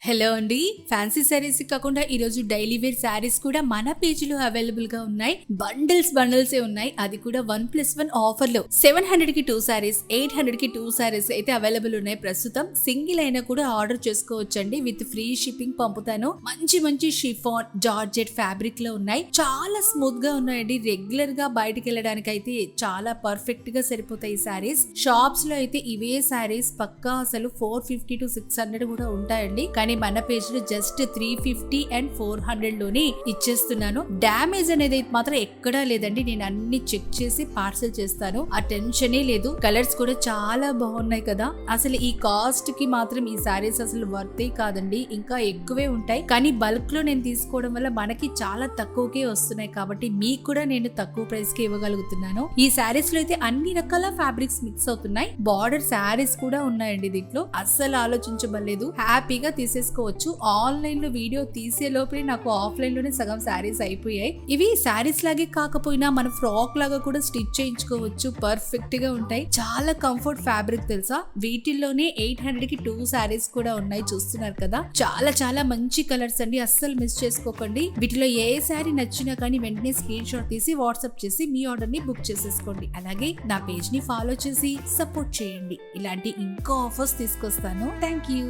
Hello అండి, fancy saris కాకుండా ఈరోజు డైలీ వేర్ శారీస్ కూడా మన పేజీలో అవైలబుల్ గా ఉన్నాయి. బండిల్స్ ఉన్నాయి. అది కూడా 1+1 ఆఫర్ లో 700 కి 2 శారీస్, 800 కి 2 శారీస్ అయితే అవైలబుల్ ఉన్నాయి. ప్రస్తుతం సింగిల్ అయినా కూడా ఆర్డర్ చేసుకోవచ్చండి. విత్ ఫ్రీ షిప్పింగ్ పంపుతాను. మంచి షిఫాన్ జార్జెట్ ఫ్యాబ్రిక్ లో ఉన్నాయి. చాలా స్మూత్ గా ఉన్నాయండి. రెగ్యులర్ గా బయటకు వెళ్ళడానికి అయితే చాలా పర్ఫెక్ట్ గా సరిపోతాయి ఈ శారీస్. షాప్స్ లో అయితే ఇవే శారీస్ పక్కా అసలు 450 to 600 కూడా ఉంటాయండి. కానీ మన పేజ్ లో జస్ట్ 350 and 400 లోనే ఇచ్చేస్తున్నాను. డ్యామేజ్ అనేది మాత్రం ఎక్కడా లేదండి. నేను అన్ని చెక్ చేసి పార్సల్ చేస్తాను. ఆ టెన్షనే లేదు. కలర్స్ కూడా చాలా బాగున్నాయి కదా. అసలు ఈ కాస్ట్ కి మాత్రం ఈ సారీస్ అసలు వర్తే కాదండి. ఇంకా ఎక్కువే ఉంటాయి. కానీ బల్క్ లో నేను తీసుకోవడం వల్ల మనకి చాలా తక్కువకే వస్తున్నాయి. కాబట్టి మీకు కూడా నేను తక్కువ ప్రైస్ కి ఇవ్వగలుగుతున్నాను. ఈ సారీస్ లో అయితే అన్ని రకాల ఫ్యాబ్రిక్స్ మిక్స్ అవుతున్నాయి. బార్డర్ సారీస్ కూడా ఉన్నాయండి. దీంట్లో అస్సలు ఆలోచించబడలేదు. హ్యాపీగా తీసేసుకోవచ్చు. ఆన్లైన్ లో వీడియో తీసే లోపలే నాకు ఆఫ్లైన్ లోనే సగం శారీస్ అయిపోయాయి. ఇవి శారీస్ లాగే కాకపోయినా మన ఫ్రాక్ లాగా కూడా స్టిచ్ చేయించుకోవచ్చు. పర్ఫెక్ట్ గా ఉంటాయి. చాలా కంఫర్ట్ ఫ్యాబ్రిక్ తెలుసా. వీటిల్లోనే 800 కి 2 శారీస్ కూడా ఉన్నాయి. చూస్తున్నారు కదా, చాలా మంచి కలర్స్ అండి. అస్సలు మిస్ చేసుకోకండి. వీటిలో ఏ శారీ నచ్చినా కానీ వెంటనే స్క్రీన్ షాట్ తీసి వాట్సాప్ చేసి మీ ఆర్డర్ ని బుక్ చేసేసుకోండి. అలాగే నా పేజ్ ని ఫాలో చేసి సపోర్ట్ చేయండి. ఇలాంటి ఇంకా ఆఫర్స్ తీసుకొస్తాను. Thank you.